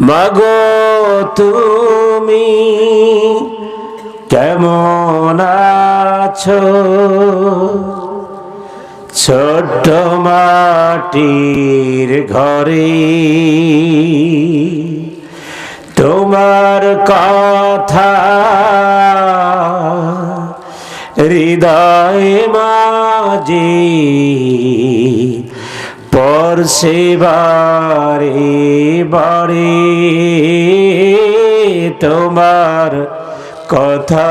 মাগো তুমি কেমন আছো? ছোট্ট মাটির ঘরে তোমার কথা হৃদয় মাঝে পড়ছে বারে বারে, তোমার কথা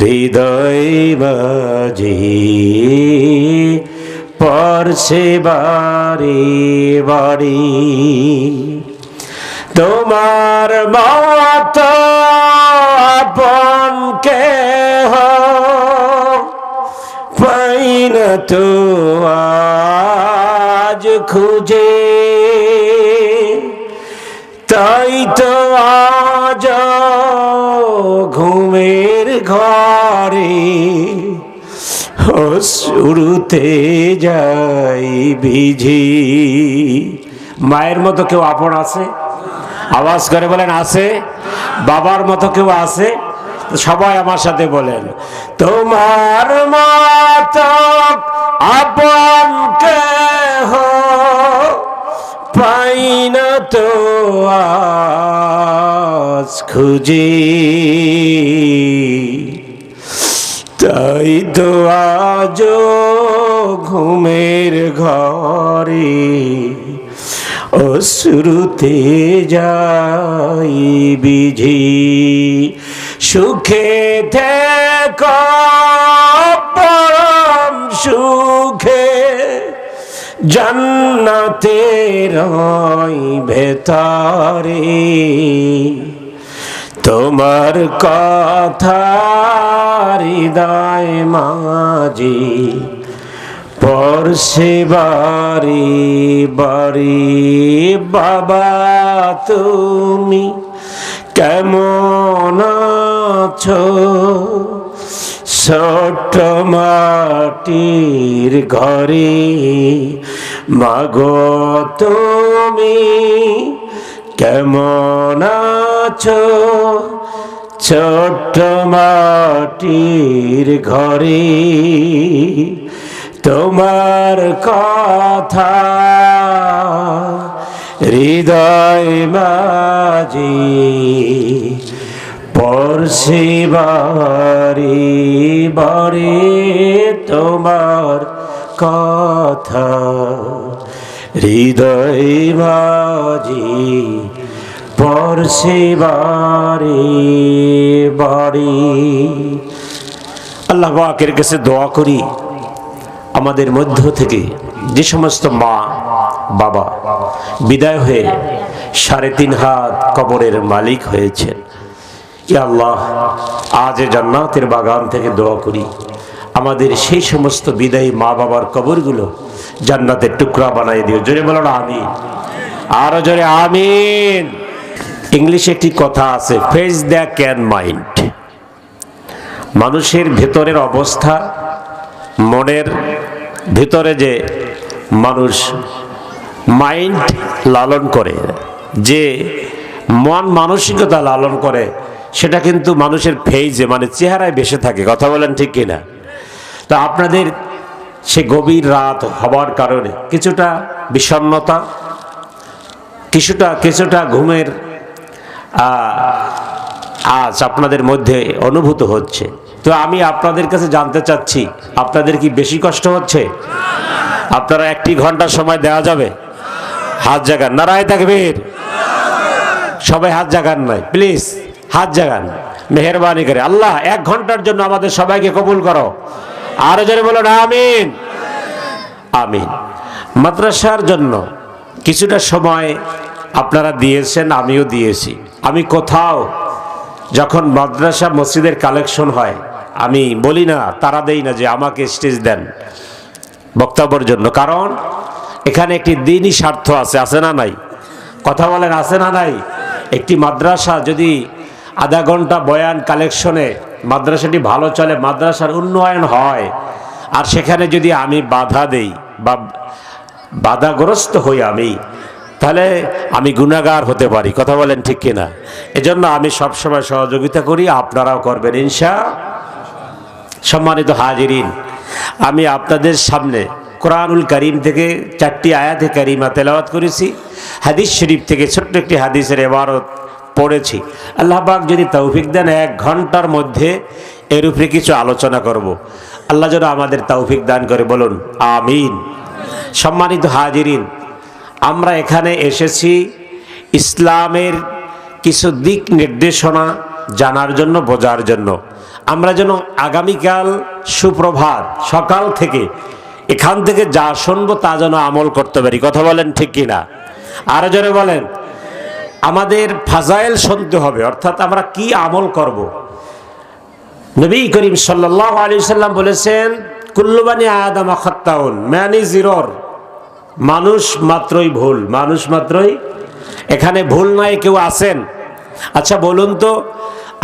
হৃদয় মাঝে পড়ছে বারে বারে। তোমার মত আপন কেহ পাই না তো আজ খুঁজে, তাই তো আজ ঘুমের ঘরে শুরুতে যাই ভিজি। মায়ের মতো কেউ আপন আছে? আওয়াজ করে বলেন আছে। বাবার মতো কেউ আছে? সবাই আমার সাথে বলেন, তোমার মতো আপন কেহ পাই না তো আজ খুঁজে, তাই তো আজ ঘুমের ঘরে অশ্রুতে যাই বিঝি। সুখে থেকো পরম সুখে জান্নাতের ভেতরে, তোমার কথা হৃদয় মাঝে পড়ছে বারে বারে। বাবা তুমি কেমন আছো? ছোট্ট মাটির ঘরে মাগো তুমি কেমন আছো? ছোট্ট মাটির ঘরে তোমার কথা হৃদয় মাঝে পড়ছে বারে বারে, তোমার কথা হৃদয় মাঝে পড়ছে বারে বারে। আল্লাহ পাকের কাছে দোয়া করি, আমাদের মধ্য থেকে যে সমস্ত মা বাবা বিদায় হয়ে 3.5 হাত কবরের মালিক হয়েছেন, ইয়া আল্লাহ আজ জান্নাতের বাগান থেকে দোয়া করি আমাদের সেই সমস্ত বিদায়ী মা বাবার কবরগুলো জান্নাতের টুকরা বানাই দিও। জোরে বলো আমিন, আরো জোরে আমিন। ইংলিশে একটি কথা আছে, ফেস দ্য ক্যান মাইন্ড। মানুষের ভেতরের অবস্থা, মনের ভিতরে যে মানুষ মাইন্ড লালন করে, যে মন মানসিকতা লালন করে, সেটা কিন্তু মানুষের ফেইজে মানে চেহারায় বেশি থাকে। কথা বলেন ঠিক কিনা? তো আপনাদের সে গভীর রাত হবার কারণে কিছুটা বিষণ্ণতা, কিছুটা ঘুমের আজ আপনাদের মধ্যে অনুভূত হচ্ছে। তো আমি আপনাদের কাছে জানতে চাচ্ছি, আপনাদের কি বেশি কষ্ট হচ্ছে? আপনারা 1 ঘন্টা সময় দেওয়া যাবে? হাত জাগান, নারায়ে তাকবীর। সবাই হাত জাগান নাই, প্লিজ হাত জাগান মেহেরবানি করে। আল্লাহ 1 ঘন্টার জন্য আমাদের সবাইকে কবুল করো। আরো জোরে বলুন আমিন আমিন। মাদ্রাসার জন্য কিছুটা সময় আপনারা দিয়েছেন, আমিও দিয়েছি। আমি কোথাও যখন মাদ্রাসা মসজিদের কালেকশন হয়, আমি বলি না, তারা দেই না যে আমাকে স্টেজ দেন বক্তব্যের জন্য, কারণ এখানে একটি দ্বীনি স্বার্থ আছে, আছে না নাই? কথা বলেন আছে না নাই? একটি মাদ্রাসা যদি আধা ঘন্টা বয়ান কালেকশনে মাদ্রাসাটি ভালো চলে, মাদ্রাসার উন্নয়ন হয়, আর সেখানে যদি আমি বাধা দেই বা বাধাগ্রস্ত হই আমি, তাহলে আমি গুনাহগার হতে পারি। কথা বলেন ঠিক কিনা? এজন্য আমি সবসময় সহযোগিতা করি, আপনারাও করবেন ইনশাআল্লাহ। সম্মানিত হাজিরিন, আমি আপনাদের সামনে কোরআনুল কারীম থেকে 4টি আয়াতে কারিমা তেলাওয়াত করেছি, হাদিস শরীফ থেকে ছোট্ট একটি হাদিসের ইবারত পড়েছি। আল্লাহ পাক যদি তৌফিক দেন 1 ঘন্টার মধ্যে এর উপরে কিছু আলোচনা করব। আল্লাহ যেন আমাদের তৌফিক দান করে, বলুন আমিন। সম্মানিত হাজিরিন, আমরা এখানে এসেছি ইসলামের কিছু দিক নির্দেশনা জানার জন্য, বোঝার জন্য। আমরা যেন আগামীকাল সুপ্রভাত সকাল থেকে এখান থেকে যা শুনবো তা যেন আমল করতে পারি। কথা বলেন ঠিক কিনা? আরো জোরে বলেন। আমাদের ফাজাইল শুনতে হবে, অর্থাৎ আমরা কি আমল করব। নবী করিম সাল্লাল্লাহু আলাইহি সাল্লাম বলেছেন, কুল্লু বানি আদম খাত্তাউন, ম্যান ইজ এরর, মানুষ মাত্রই ভুল, মানুষ মাত্রই। এখানে ভুল নাই কেউ আছেন? আচ্ছা বলুন তো,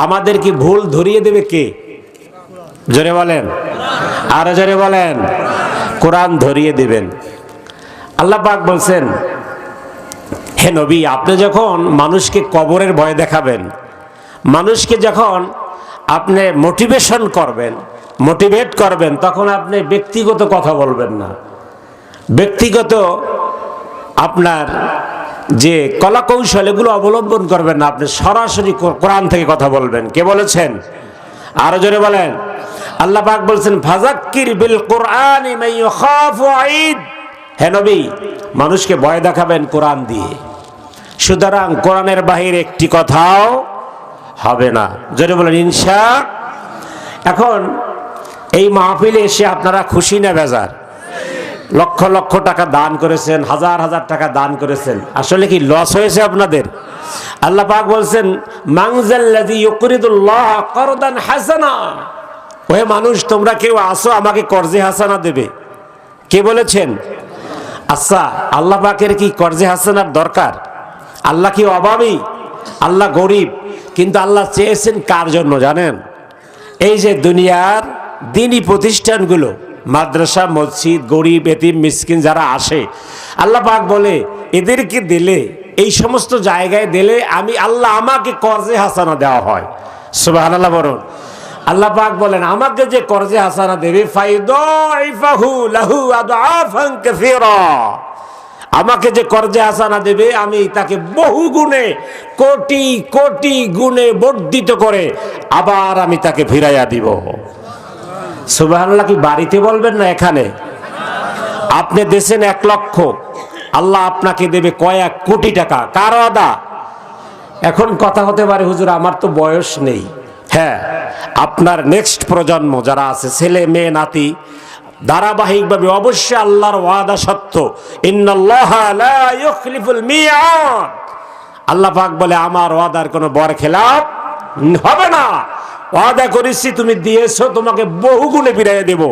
আমাদের কি ভুল ধরিয়ে দেবে কে? জোরে বলেন, আরো জোরে বলেন। কোরআন ধরিয়ে দিবেন। আল্লাহ পাক বলছেন, হে নবী, আপনি যখন মানুষকে কবরের ভয় দেখাবেন, মানুষকে যখন আপনি মোটিভেশন করবেন, মোটিভেট করবেন, তখন আপনি ব্যক্তিগত কথা বলবেন না। ব্যক্তিগত আপনার যে কলা কৌশল এগুলো অবলম্বন করবেন না, আপনি সরাসরি কোরআন থেকে কথা বলবেন। কে বলেছেন? আরো জোরে বলেন। আল্লাহ পাক বলছেন, ফাযাক্কির বিল কুরআনি মান ইয়াখাফু আইদ। হে নবী, মানুষকে ভয় দেখাবেন কোরআন দিয়ে। সুতরাং কোরআনের বাহিরে একটি কথাও হবে না। জোরে বলেন ইনশাআল্লাহ। এখন এই মাহফিলে এসে আপনারা খুশি না বেজার? লক্ষ লক্ষ টাকা দান করেছেন, হাজার হাজার টাকা দান করেছেন, আসলে কি লস হয়েছে আপনাদের? আল্লাহ পাক বলছেন, মানজাল্লাযী ইউকরিদুল্লাহ করদান হাসানা। ওহে মানুষ, তোমরা কেউ আসো আমাকে কর্জে হাসানা দেবে? কে বলেছেন? আচ্ছা, আল্লাহ পাকের কি কর্জে হাসানার দরকার? আল্লাহ কি অভাবী? আল্লাহ গরিব? কিন্তু আল্লাহ চেয়েছেন কার জন্য জানেন? এই যে দুনিয়ার দ্বীনি প্রতিষ্ঠানগুলো, মাদ্রাসা, মসজিদ, গরিব, এতিম, মিসকিন যারা আসে, আল্লাহ পাক বলে এদেরকে দিলে, এই সমস্ত জায়গায় দিলে আমি আল্লাহ আমাকে কর্জে হাসানা দেওয়া হয়। সুবহানাল্লাহ বলুন। আল্লাহ পাক বলেন, আমাকে যে কর্জে হাসানা দেবে, ফায়ুদাইফাহু লাহু আদআফান কাসীরা, আমাকে যে কর্জে হাসানা দেবে আমি তাকে বহু গুণে, কোটি কোটি গুণে বর্ধিত করে আবার আমি তাকে ফিরাইয়া দিব। সুবহানাল্লাহ। কি বাড়িতে বলবেন না এখানে? আপনি দেশেন 1 লক্ষ, আল্লাহ আপনাকে দেবে কয়েক কোটি টাকা। কার ওয়াদা? এখন কথা হতে পারে, হুজুর আমার তো বয়স নেই। হ্যাঁ, আপনার নেক্সট প্রজন্ম যারা আছে, ছেলে মেয়ে নাতি, ধারাবাহিকভাবে অবশ্যই আল্লাহর ওয়াদা সত্য। ইন্নাল্লাহা লা ইউখলিফুল মিআদ। আল্লাহ পাক বলে, আমার ওয়াদার কোনো বরখেলাপ হবে না। ওয়াদা করেছি, তুমি দিয়েছো, তোমাকে বহু গুণে ফিরিয়ে দেব,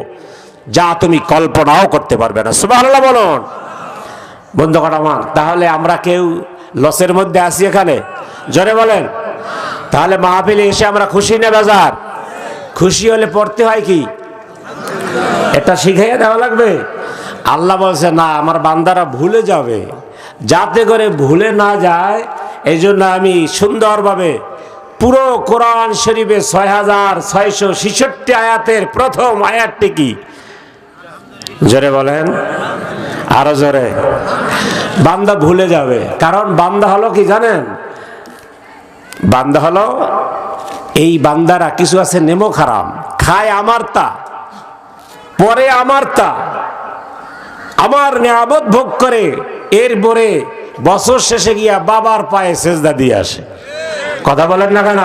যা তুমি কল্পনাও করতে পারবে না। সুবহানাল্লাহ বলুন। বন্ধুগণ আমার, তাহলে আমরা কেউ লসের মধ্যে আছি এখানে? জোরে বলেন। তাহলে মাহফিলে এসে আমরা খুশি না বেজার? খুশি হলে পড়তে হয় কি? এটা শিখাইয়া দেওয়া লাগবে। আল্লাহ বলছে, না, আমার বান্দারা ভুলে যাবে, যাতে করে ভুলে না যায় এই জন্য আমি সুন্দরভাবে পুরো কোরআন শরীফে 6666 আয়াতের প্রথম আয়াতটি কি? জোরে বলেন, আরো জোরে। বান্দা ভুলে যাবে, কারণ বান্দা হলো কি জানেন? বান্দা হলো, এই বান্দারা কিছু আছে নেমো খারাম, খায় আমার তা, পরে আমার তা, আমার নিয়ামত ভোগ করে, এরপরে বছর শেষে গিয়া বাবার পায়ে সেজদা দিয়ে আসে। কথা বলেন না কেন?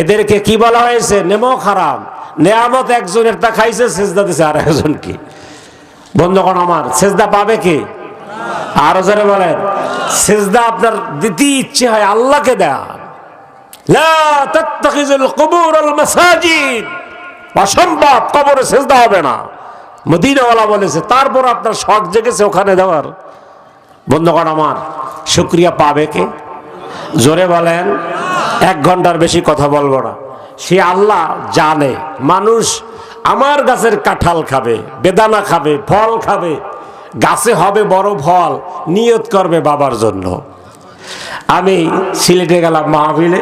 এদেরকে কি বলা হয়েছে? নেমো খারাম। নিয়ামত একজনের তা খাইছে, সেজদা দিছে আর একজন কি? বন্ধুগণ আমার, সেজদা পাবে কি? আরো জোরে বলেন। সেজদা আপনার দিতে ইচ্ছে হয় আল্লাহকে দেয়া। লা তাত্তাখিজুল কুবুরাল মাসাজিদ। অসম্ভব, কবরে সেজদা হবে না, মদিনাওয়ালা বলেছে। তারপর আপনার শখ জেগেছে ওখানে দেওয়ার। বন্ধুগণ আমার, শুকরিয়া পাবে কে? জোরে বলেন। 1 ঘন্টার বেশি কথা বলবো না। সে আল্লাহ জানে মানুষ আমার গাছের কাঁঠাল খাবে, বেদানা খাবে, ফল খাবে, গাছে হবে বড় ফল, নিয়ত করবে বাবার জন্য। আমি সিলেটে গেলাম মাহফিলে,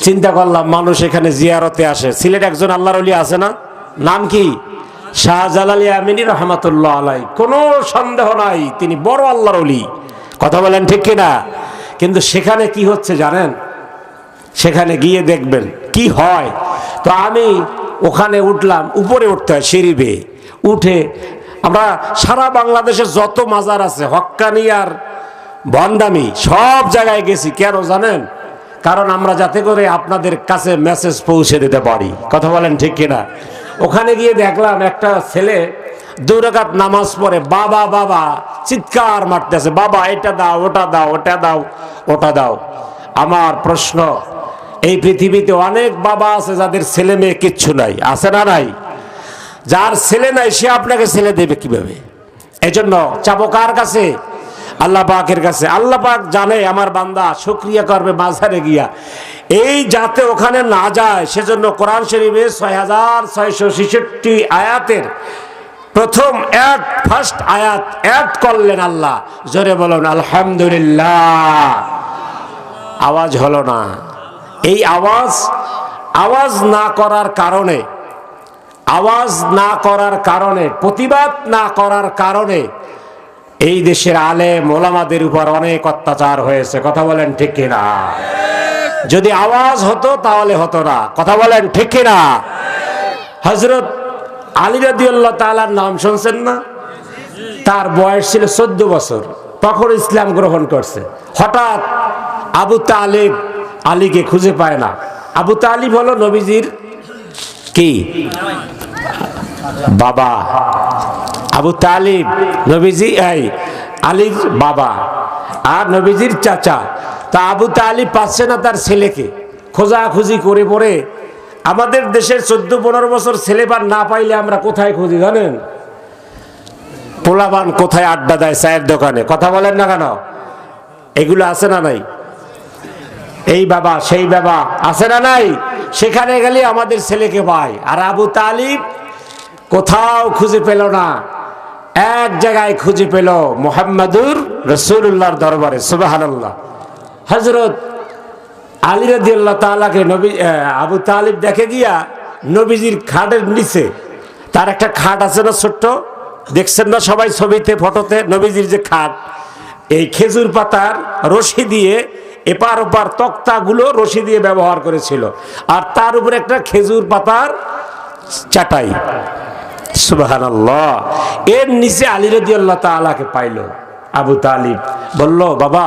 চিন্তা করলাম মানুষ এখানে জিয়ারতে আসে। সিলেট একজন আল্লাহর ওলি আছে না, নাম কি? শাহজালাল আমিনী রহমাতুল্লাহ আলাই। কোনো সন্দেহ নাই তিনি বড় আল্লাহর ওলি, কথা বলেন ঠিক কিনা? কিন্তু সেখানে কি হচ্ছে জানেন? সেখানে গিয়ে দেখবেন কি হয়। তো আমি ওখানে উঠলাম, উপরে উঠতে হয় সিঁড়ি বেয়ে। উঠে আমরা সারা বাংলাদেশের যত মাজার আছে হক্কানি আর ভণ্ডামি সব জায়গায় গেছি। কেন জানেন? কারণ আমরা যাতে করে আপনাদের কাছে মেসেজ পৌঁছে দিতে পারি, কথা বলেন ঠিক কিনা? ওখানে গিয়ে দেখলাম একটা ছেলে 2 রাকাত নামাজ পড়ে বাবা বাবা চিৎকার মারতেছে, বাবা এটা দাও, ওটা দাও, ওটা দাও, ওটা দাও। আমার প্রশ্ন, এই পৃথিবীতে অনেক বাবা আছে যাদের ছেলে মেয়ে কিচ্ছু নাই, আছে না নাই? যার ছেলে নাই সে আপনাকে ছেলে দেবে কিভাবে? এজন্য চাবো কার কাছে? আল্লাহ পাকের কাছে। আল্লাহ পাক জানে আমার বান্দা শুকরিয়া করবে মাঝারে গিয়া। এই যাতে ওখানে না যায় সেজন্য কোরআন শরীফে 6666 আয়াতের প্রথম ফার্স্ট আয়াত অ্যাড করলেন আল্লাহ। জোরে বলুন আলহামদুলিল্লাহ। আওয়াজ হলো না। এই আওয়াজ না করার কারণে, প্রতিবাদ না করার কারণে এই দেশের আলেম ওলামাদের উপর অনেক অত্যাচার হয়েছে, কথা বলেন ঠিক কিনা? যদি আওয়াজ হতো তাহলে হতো না, কথা বলেন ঠিক কিনা? হযরত আলী রাদিয়াল্লাহু তাআলার নাম শুনছেন না? তার বয়স ছিল 14 বছর, তখন ইসলাম গ্রহণ করছে। হঠাৎ আবু তালিব আলীকে খুঁজে পায় না। আবু তালিব হলো নবীজির কি বাবা। আবু তালিব নবীজি আলীর বাবা আর নবীজির চাচা। তা আবু তালিব পাচ্ছে না তার ছেলেকে, খোঁজাখুঁজি করে পড়ে আমাদের দেশের 14-15 বছর ছেলেবার না পাইলে আমরা কোথায় খুঁজি জানেন? পোলাবান কোথায় আড্ডা দেয়? চায়ের দোকানে, কথা বলেন না কেন? এগুলো আছে না নাই? এই বাবা সেই বাবা আছে না নাই? সেখানে গেলে আমাদের ছেলেকে পায়। আর আবু তালিব কোথাও খুঁজে পেল না, এক জায়গায় খুঁজে পেল মুহাম্মাদুর রাসূলুল্লাহর দরবারে। সুবহানাল্লাহ। হযরত আলী রাদিয়াল্লাহু তাআলাকে আবু তালিব দেখে গিয়া নবীজির খাটের নিচে, তার একটা খাট আছে না ছোট্ট, দেখছেন না সবাই ছবিতে ফটোতে? নবীজির যে খাট, এই খেজুর পাতার রশি দিয়ে এপার ওপার তক্তাগুলো রশি দিয়ে ব্যবহার করেছিল, আর তার উপরে একটা খেজুর পাতার চাটাই। সুবহানাল্লাহ। এর নিচে আলী রাদিয়াল্লাহু তাআলাকে পাইল। আবু তালিব বলল, বাবা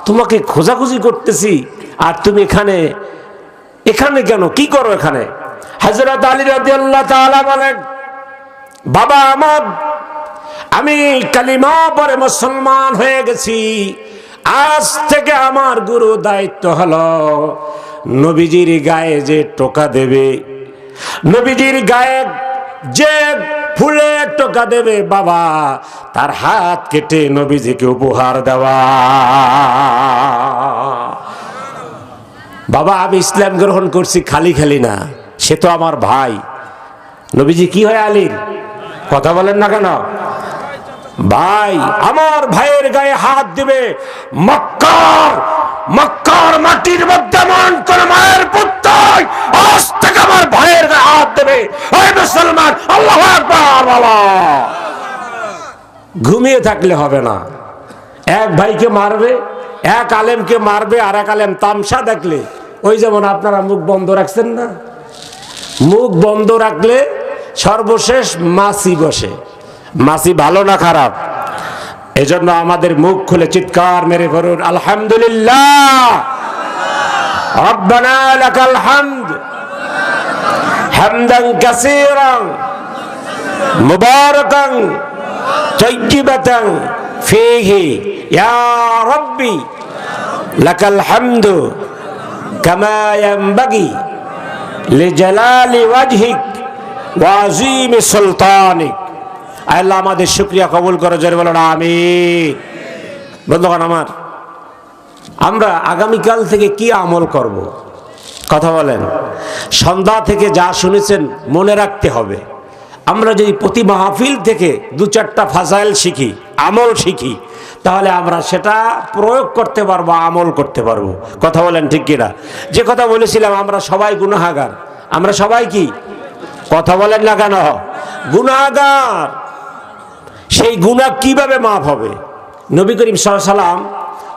তোমাকে খোঁজাখুঁজি করতেছি, আর তুমি এখানে কেন? কি করো এখানে? হযরত আলী রাদিয়াল্লাহু তাআলা বলেন, বাবা আমার, আমি কালিমা পড়ে মুসলমান হয়ে গেছি। আজ থেকে আমার গুরু দায়িত্ব হলো নবীজির গায়ে যে টোকা দেবে, নবীজির গায়ে যে ফুলে টোকা দেবে বাবা, তার হাত কেটে নবীজিকে উপহার দেওয়া। বাবা আমি ইসলাম গ্রহণ করছি খালি খালি না, সে তো আমার ভাই। নবীজি কি হয় আলীর? কথা বলেন না কেন? ভাই। আমার ভাইয়ের গায়ে হাত দিবে মক্কার মাটির মধ্যে মন কোন মায়ের পুত্র আজ থেকে আমার ভাইয়ের গায়ে হাত দেবে, ওই মুসলমান আল্লাহু আকবার বলো। ঘুমিয়ে থাকলে হবে না। এক ভাইকে মারবে, এক আলেমকে মারবে, আর এক আলেম তামসা দেখলে, ওই যেমন আপনারা মুখ বন্ধ রাখছেন না, মুখ বন্ধ রাখলে সর্বশেষ মাছি বসে। মাছি ভালো না খারাপ? এজন্য আমাদের মুখ খুলে চিৎকার মেরে বলুন আলহামদুলিল্লাহ। রব্বানা লাকাল হামদ হামদান কাসীরান মুবারাকান তাইয়িবাতান ফীহি ইয়া রাব্বি লাকাল হামদু কামা ইয়ানবাগি লিজালালি ওয়াজহিক ওয়া আযীমি সুলতানিক। আল্লাহ আমাদের শুকরিয়া কবুল করে, জোরে বলুন আমিন। বন্ধুগণ আমার, আমরা আগামীকাল থেকে কি আমল করব? কথা বলেন। সন্ধ্যা থেকে যা শুনেছেন মনে রাখতে হবে। আমরা যদি প্রতি মাহফিল থেকে দু চারটা ফাজাইল শিখি, আমল শিখি, তাহলে আমরা সেটা প্রয়োগ করতে পারবো, আমল করতে পারবো। কথা বলেন ঠিক কিনা? যে কথা বলেছিলাম, আমরা সবাই গুনাহগার। আমরা সবাই কি? কথা বলেন না কেন? গুনাহগার। সেই গুনাহ কিভাবে মাফ হবে? নবী করিম সাল্লাল্লাহু আলাইহি ওয়াসাল্লাম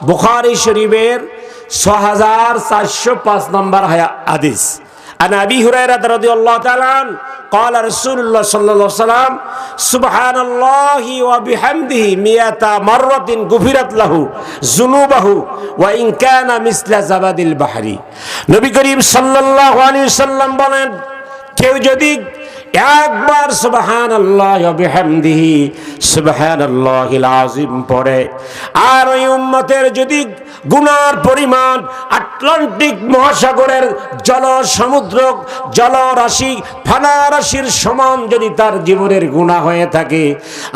বুখারী শরীফের 6405 নম্বর হাদিস, আন আবি হুরায়রা রাদিয়াল্লাহু তাআলা আনহু قال رسول الله صلى الله عليه وسلم سبحان الله وبحمده 100 مرة غفرت له ذنوبه وإن كان مثل زبد البحر। নবী করিম সাল্লাল্লাহু আলাইহি ওয়াসাল্লাম বলেন, কেউ যদি একবার সুবহানাল্লাহ ওয়া বিহামদিহি সুবহানাল্লাহিল আযীম পড়ে, আর ওই উম্মতের যদি গুনার পরিমাণ আটলান্টিক মহাসাগরের সমুদ্র জলরাশি ফানারাশির সমান যদি তার জীবনের গুনাহ হয়ে থাকে,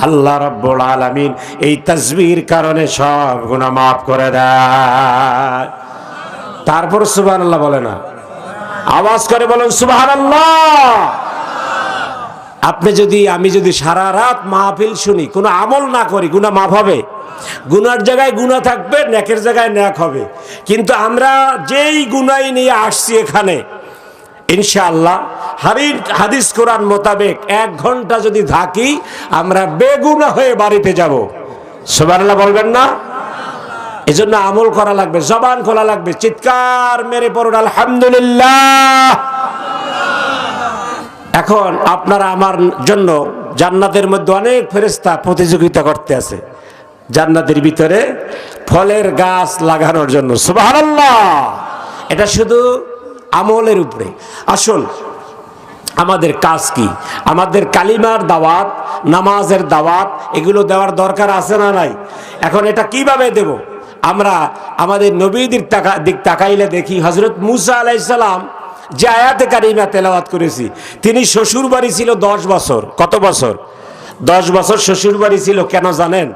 আল্লাহ রাব্বুল আলামিন এই তাসবিহর কারণে সব গুনাহ মাফ করে দেয়। তারপর সুবহানাল্লাহ বলে না, আওয়াজ করে বলেন সুবহানাল্লাহ। আমি যদি সারা রাত মাহফিল শুনি, কোনো আমল না করি, গুনাহ মাফ হবে? গুনার জায়গায় গুনাহ থাকবে, নেকের জায়গায় নেক হবে। কিন্তু আমরা যেই গুনাই নিয়ে আসছি এখানে, ইনশাআল্লাহ হাদিস কোরআন মোতাবেক 1 ঘন্টা যদি থাকি, আমরা বেগুনাহ হয়ে বাড়িতে যাব। সুবহানাল্লাহ বলবেন না? এজন্য আমল করা লাগবে, জবান খোলা লাগবে, চিৎকার মেরে পড়ুন আলহামদুলিল্লাহ। এখন আপনারা আমার জন্য জান্নাতের মধ্যে অনেক ফেরেশতা প্রতিযোগিতা করতে আছে, জান্নাতের ভিতরে ফলের গাছ লাগানোর জন্য। সুবহানাল্লাহ। এটা শুধু আমলের উপরে। আসল আমাদের কাজ কি? আমাদের কালিমার দাওয়াত, নামাজের দাওয়াত, এগুলো দেওয়ার দরকার আছে না নাই? এখন এটা কিভাবে দেব? আমরা আমাদের নবীদের দিক তাকাইলে দেখি, হযরত মুসা আলাইহিস সালাম যে আয়াতে কারিমা তেলাওয়াত করেছি, তিনি শ্বশুর বাড়ি ছিল 10 বছর। কত বছর? 10 বছর শ্বশুর বাড়ি ছিল। কেন জানেন?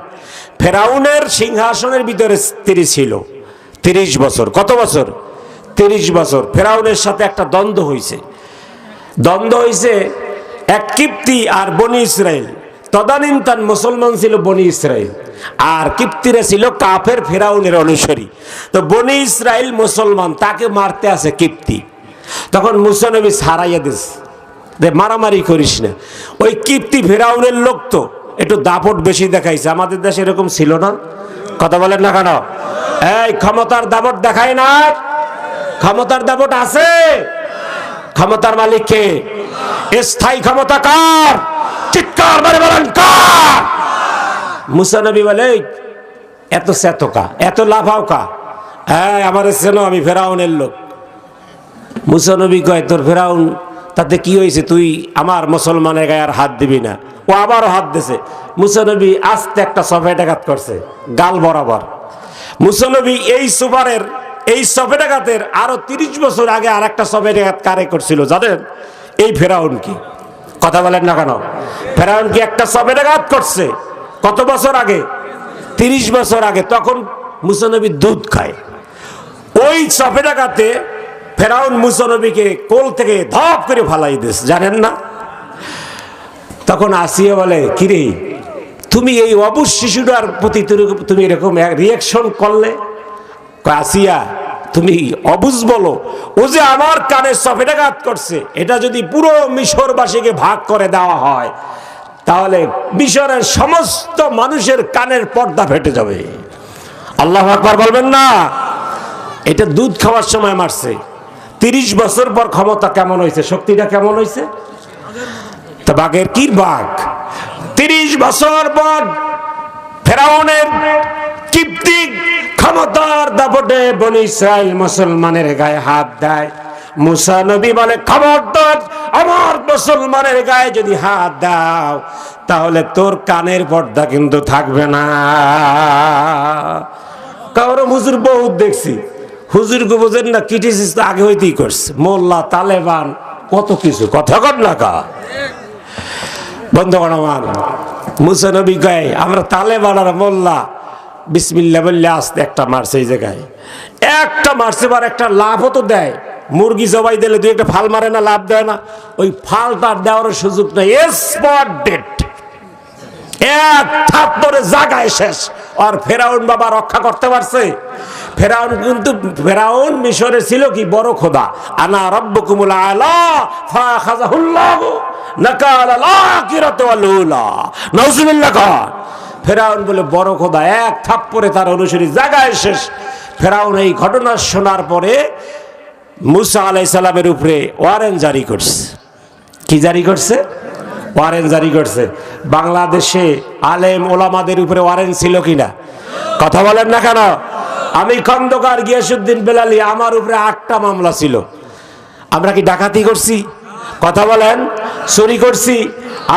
ফেরাউনের সিংহাসনের ভিতরে তিনি ছিল 30 বছর। কত বছর? 30 বছর। ফেরাউনের সাথে একটা দ্বন্দ্ব হয়েছে। এক কিপ্তি আর বনি ইসরাইল। তদানীন্তন মুসলমান ছিল বনি ইসরাইল, আর কিপ্তিরা ছিল কাফের ফেরাউনের অনুসারী। তো বনি ইসরাইল মুসলমান, তাকে মারতে আছে কিপ্তি। তখন মুসা নবী ছাড়াইয়া দিস, মারামারি করিস না। ওই কিপ্তি ফেরাউনের লোক তো একটু দাপট বেশি দেখাইছে। আমাদের দেশে এরকম ছিল না? কথা বলেন না কেন? এই ক্ষমতার দাপট দেখায় না? ক্ষমতার দাপট আছে? ক্ষমতার মালিক কে? স্থায়ী ক্ষমতা কার? চিৎকার করে বলেন কার? মুসা নবী বলে, এত সেতকা, এত লাফাও কা? হ্যাঁ, আমার চেনো, আমি ফেরাউনের লোক। মুসা নবী কয়, তোর ফেরাউন তাতে কি হয়েছে? তুই আমার মুসলমানের গায়ে আর হাত দিবি না। ও আবারও হাত দিছে। মুসা নবী আস্তে একটা সফেটাঘাত করছে গাল বরাবর। মুসা নবী এই সফেটাঘাতের আরো 30 বছর আগে আর একটা সফেটাঘাত কারে করছিল জানেন? এই ফেরাউন কি? কথা বলেন না কেন? ফেরাউন কি একটা সফেটাঘাত করছে কত বছর আগে? 30 বছর আগে। তখন মুসা নবী দুধ খায়। ওই সফেটাঘাতে ফেরাউন মুসা নবীকে কোল থেকে ধপ করে ফালাই দিস, জানেন না? তখন আসিয়া বলে, কিরে তুমি এই অবুঝ শিশুটার প্রতি তুমি এরকম রিয়াকশন করলে? আসিয়া, তুমি অবুঝ বলো, ও যে আমার কানে সফেটাঘাত করছে, এটা যদি পুরো মিশরবাসীকে ভাগ করে দেওয়া হয়, তাহলে মিশরের সমস্ত মানুষের কানের পর্দা ফেটে যাবে। আল্লাহু আকবার বলবেন না? এটা দুধ খাওয়ার সময় মারছে। 30 বছর পর ক্ষমতা কেমন হয়েছে? শক্তিটা কেমন হয়েছে? তা বাঘের কি বাঘ? 30 বছর পর ফেরাউনের কিপ্তিক ক্ষমতার দাপটে বনি ইসরাইল মুসলমানের গায়ে হাত দেয়। মুসা নবী বলে, খবরদার, আমার মুসলমানের গায়ে যদি হাত দাও তাহলে তোর কানের পর্দা কিন্তু থাকবে না। কারো হুজুর বহুত দেখছি, হুজুরকে বোঝেন না, ক্রিটিসিস তো আগে হইতেই করছে, মোল্লা তালেবান কত কিছু, কথা কর না কা বন্ধুগণ আমার। মুসা নবী কয়, আমরা তালেবান আর মোল্লা বিসমিল্লাহ বললে আসতে একটা মারছে, এই জায়গায় একটা মারছে, বার একটা লাভও তো দেয়। মুরগি জবাই দিলে দুই একটা ফাল মারে না, লাভ দেয় না, ওই ফালটার দেওয়ার সুযোগ নেই, স্পট ডেট, এক থাপ্পড়ে জায়গায় শেষ। আর ফেরাউন বাবা রক্ষা করতে পারছে? ফেরাউন কিন্তু, ফেরাউন মিশরে ছিল কি বড় খোদা, আনা রাব্বুকুমুল আলা ফাখাযাহুল্লাহু নাকালাল আখিরাতি ওয়াল উলা, নাউজুবিল্লাহ। ফেরাউন বলে বড় খোদা, এক থাপ্পড়ে তার অনুসারী জায়গায় শেষ। ফেরাউন এই ঘটনা শোনার পরে মুসা আলাইহিস সালামের উপরে ওয়ারেন্ট জারি করছে। কি জারি করছে? ওয়ারেন্ট জারি করছে। বাংলাদেশে আলেম ওলামাদের উপরে ওয়ারেন্ট ছিল কিনা? কথা বলেন না কেন? আমি খন্দকার গিয়াসউদ্দিন বেলালি, আমার উপরে 8টা মামলা ছিল। আমরা কি ডাকাতি করছি? কথা বলেন। চুরি করছি?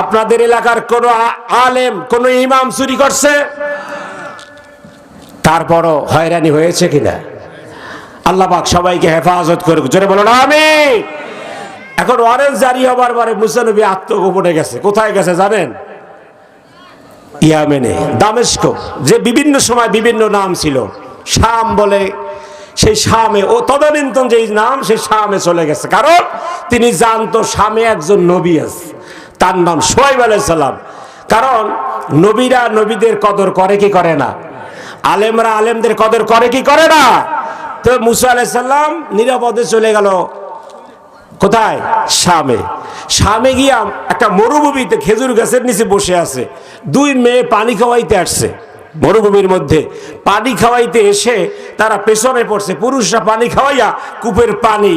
আপনাদের এলাকার কোন আলেম, কোন ইমাম চুরি করছে? তারপরও হয়রানি হয়েছে কিনা? আল্লাহ পাক সবাইকে হেফাজত করুক, জোরে বলুন আমিন। এখন ওয়ারেন্ট জারি হবার পরে মুসা নবী আত্মগোপনে গেছে। কোথায় গেছে জানেন? ইয়ামেনে, দামেস্ক, যে বিভিন্ন সময় বিভিন্ন নাম ছিল, শাম বলে, সেই শামে, ও তদানীন্তন যেই নাম, সেই শামে চলে গেছে। কারণ তিনি জানতো শামে একজন নবী আছে, তার নাম শুআয়ব আলাইহিস সালাম। কারণ নবীরা নবীদের কদর করে কি করে না? আলেমরা আলেমদের কদর করে কি করে না? তো মুসা আলাইহিস সালাম নিরাপদে চলে গেল কোথায়? শামে। শামে গিয়া একটা মরুভূমিতে খেজুর গাছের নিচে বসে আছে। 2 মেয়ে পানি খাওয়াইতে আসছে। মরুভূমির মধ্যে পানি খাওয়াইতে এসে তারা পেছনে পড়ছে। পুরুষরা পানি খাওয়াইয়া কূপের পানি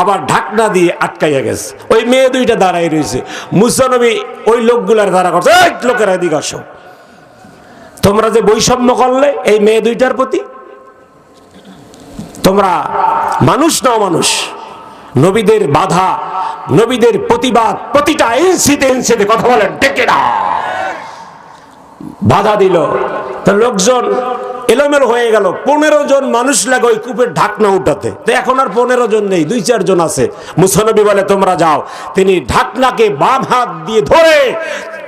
আবার ঢাকনা দিয়ে আটকাইয়া গেছে। ওই মেয়ে 2টা দাঁড়াই রয়েছে। মুসা নবী ওই লোকগুলার দ্বারা করছে, এই লোকেরা এদিকে আসো, তোমরা যে বৈষম্য করলে এই মেয়ে 2টার প্রতি, তোমরা মানুষ নও মানুষ। নবীদের বাধা, নবীদের প্রতিবাদ প্রতিটা ইঞ্চিতে ইঞ্চিতে, কথা বলেন ডেকে না, বাধা দিল। তো লোকজন এলোমেলো হয়ে গেল। 15 জন মানুষ লাগে ওই কূপের ঢাকনা উঠাতে। তো এখন আর 15 জন নেই, 2-4 জন আছে। মুসা নবী বলে তোমরা যাও। তিনি ঢাকনাকে বাম হাত দিয়ে ধরে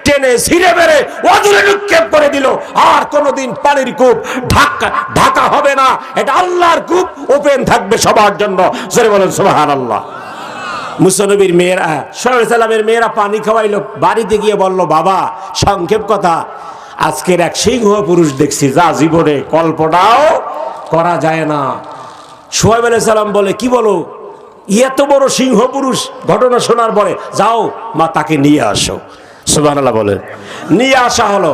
টেনে ছিঁড়ে বেড়ে অদূরে নিক্ষেপ করে দিল। আর কোনোদিন পানির কূপ ঢাকা হবে না, এটা আল্লাহর কূপ, ওপেন থাকবে সবার জন্য। জোরে বলেন সুবহানাল্লাহ। মুসা নবীর মেয়েরা, শুআয়ব আলাইহিস সালামের মেয়েরা পানি খাওয়াইলো। বাড়িতে গিয়ে বলল, বাবা সংক্ষেপ কথা, আজকের এক সিংহ পুরুষ দেখছি, যা জীবনে কল্পনাও করা যায় না। শুআয়ব আলাইহিস সালাম বলে, কি বলো? এত বড় সিংহ পুরুষ? ঘটনা শোনার পরে যাও মা, তাকে নিয়ে আসো। সুবহানাল্লাহ বলেন। নিয়ে আসা হলো।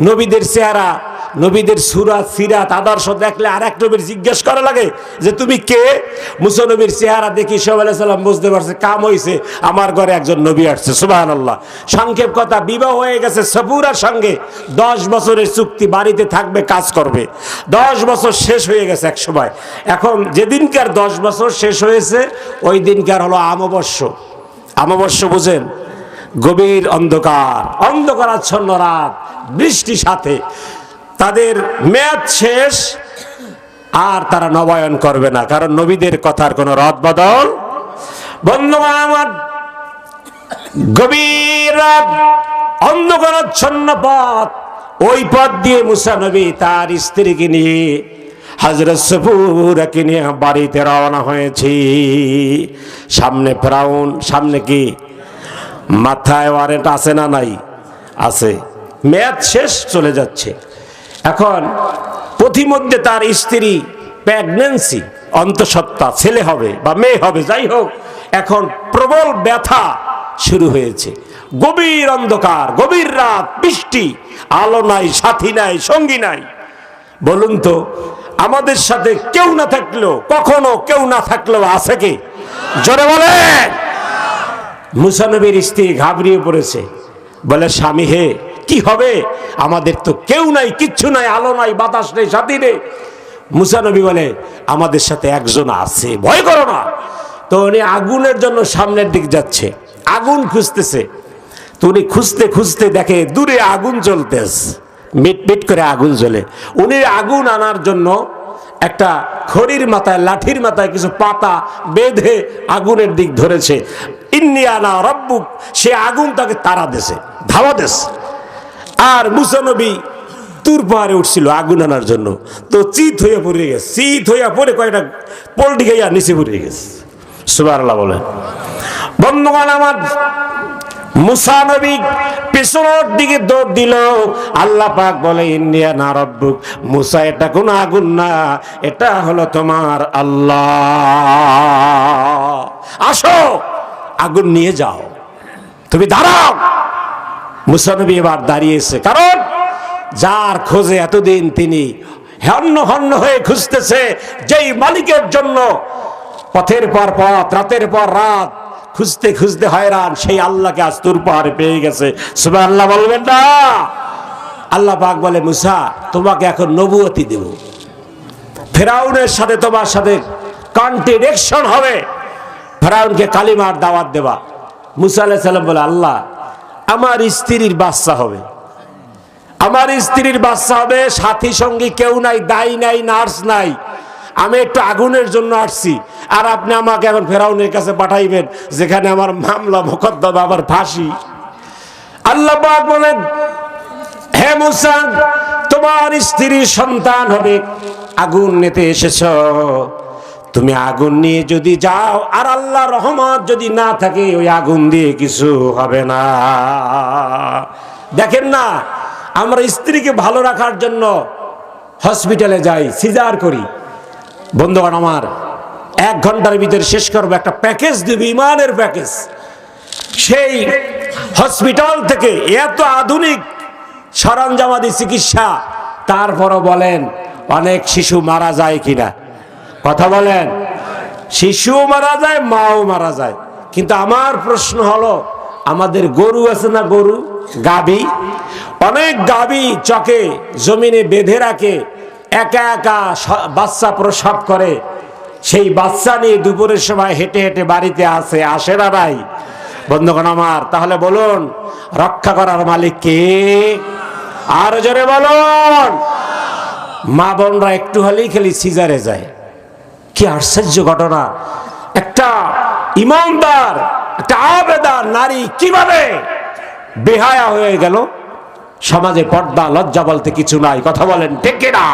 নবীদের চেহারা, নবীদের সুরাত সিরাত আদর্শ দেখলে আর এক নবীর জিজ্ঞেস করা লাগে যে তুমি কে? মুসা নবীর চেহারা দেখি শুআয়ব আলাইহিস সালাম বুঝতে পারছে কাম হইছে, আমার ঘরে একজন নবী আসছে। সুবহানাল্লাহ। সংক্ষেপ কথা, বিবাহ হয়ে গেছে সফুরার সঙ্গে। 10 বছরের চুক্তি, বাড়িতে থাকবে, কাজ করবে। 10 বছর শেষ হয়ে গেছে এক সময়। এখন যেদিনকার 10 বছর শেষ হয়েছে, ওই দিনকার হলো অমাবস্য। অমাবস্য বুঝেন? গভীর অন্ধকার, অন্ধকারাচ্ছন্ন রাত, বৃষ্টি সাথে। তাদের মেয়াদ শেষ, আর তারা নবায়ন করবে না, কারণ নবীদের কথার কোনো রদ বদল। বন্ধুগণ আমার, গভীর রাত, অন্ধকারাচ্ছন্ন পথ, ওই পথ দিয়ে মুসা নবী তার স্ত্রীকে নিয়ে, হযরত সফুরাকে নিয়ে বাড়িতে রওনা হয়েছি। সামনে ফেরাউন, সামনে কি? মাথায় ওয়ারেন্ট আছে না নাই? আছে। মেয়াদ শেষ, চলে যাচ্ছে। এখন পথিমধ্যে তার স্ত্রী প্রেগন্যান্সি, অন্তঃসত্ত্বা, ছেলে হবে বা মেয়ে হবে, যাই হোক, এখন প্রবল ব্যথা শুরু হয়েছে। গভীর অন্ধকার, গভীর রাত, বৃষ্টি, আলো নাই, সাথী নাই, সঙ্গী নাই। বলুন তো, আমাদের সাথে কেউ না থাকলেও, কখনো কেউ না থাকলেও আছে কি? জোরে বলেন। মুসা নবীর স্ত্রী ঘাবড়িয়ে পড়েছে। বলে, স্বামী হে, কি হবে? আমাদের তো কেউ নাই, কিচ্ছু নাই, আলো নাই, বাতাস নেই, সাথী নেই। মুসা নবী বলে, আমাদের সাথে একজন আছে, ভয় করো না। তো উনি আগুনের জন্য সামনের দিক যাচ্ছে, আগুন খুঁজতেছে। তো উনি খুঁজতে খুঁজতে দেখে দূরে আগুন জ্বলতেছে, মিটমিট করে আগুন জ্বলে। উনি আগুন আনার জন্য একটা খড়ির মাথায়, লাঠির মাথায় কিছু পাতা বেঁধে আগুনের দিক ধরেছে। ইন্নী আনা রব্বুক, সে আগুন তাকে তাড়া দেছে, ধাওয়া দেছে। আর মুসা নবী তুর পাহাড়ে উঠছিল আগুন আনার জন্য। তো চিত হইয়া পড়ে গেছে, চিত হইয়া পড়ে কয়েকটা পোল্টি খাইয়া নিচে পড়ে গেছে। সুবহানাল্লাহ বলেন। বন্ধুগণ আমার, মুসা নবী পেছনের দিকে দৌড় দিল। আল্লাহ পাক বলে ইন্নী আনা রাব্বুক, মুসা এটা কোন আগুন না, এটা হলো তোমার আল্লাহ। আসো আগুন নিয়ে যাও, তুমি দাঁড়াও। মুসা নবী এবার দাঁড়িয়েছে, কারণ যার খোঁজে এতদিন তিনি হন্য হন্য হয়ে খুঁজতেছে, যেই মালিকের জন্য পথের পর পথ রাতের পর রাত খুঁজতে খুঁজতে হয়রান, সেই আল্লাহকে আজ তুর পাহাড়ে পেয়ে গেছে। সুবহানাল্লাহ বলবেন না? আল্লাহ পাক বলে মুসা, তোমাকে এখন নবুয়তি দেব, ফেরাউনের সাথে তোমার সাথে কন্ট্রাডিকশন হবে, ফেরাউনকে কালিমার দাওয়াত দেবা। মুসা আলাইহিস সালাম বলে, আল্লাহ আমার স্ত্রীর বাচ্চা হবে, আমার স্ত্রীর বাচ্চা হবে, সাথী সঙ্গী কেউ নাই, দাই নাই, নার্স নাই, আমি একটু আগুনের জন্য আসছি, আর আপনি আমাকে এখন ফেরাউনের কাছে পাঠাইবেন, যেখানে আমার মামলা মোকদ্দমা, আমার ফাঁসি। আল্লাহ পাক বলেন, হে মুসা, তোমার স্ত্রীর সন্তান হবে, আগুন নিতে এসেছ, তুমি আগুন নিয়ে যদি যাও, আর আল্লাহ রহমত যদি না থাকে, ওই আগুন দিয়ে কিছু হবে না। দেখেন না, আমরা স্ত্রীকে ভালো রাখার জন্য হসপিটালে যাই, সিজার করি। বন্ধুগণ আমার, 1 ঘন্টার ভিতরে শেষ করবো, একটা প্যাকেজ দিবি, ইমানের প্যাকেজ। সেই হসপিটাল থেকে এত আধুনিক সরঞ্জামাদি চিকিৎসা, তারপরও বলেন অনেক শিশু মারা যায় কিনা? কথা বলেন, শিশুও মারা যায়, মাও মারা যায়। কিন্তু আমার প্রশ্ন হলো, আমাদের গরু আছে না, গরু গাভী, অনেক গাভী চকে জমিনে বেঁধে রাখে, একা একা বাচ্চা প্রসব করে, সেই বাচ্চা নিয়ে দুপুরের সময় হেঁটে হেঁটে বাড়িতে আসে না নাই? বন্ধুগণ আমার, তাহলে বলুন রক্ষা করার মালিক কে? আর জোরে বলুন। মা বোনরা একটু হলেই খালি সিজারে যায়। কি আশ্চর্য ঘটনা! একটা ইমানদার, একটা আবেদা নারী কিভাবে বেহায়া হয়ে গেল? সমাজে পর্দা লজ্জা বলতে কিছু নাই। কথা বলেন ঠিক কিনা?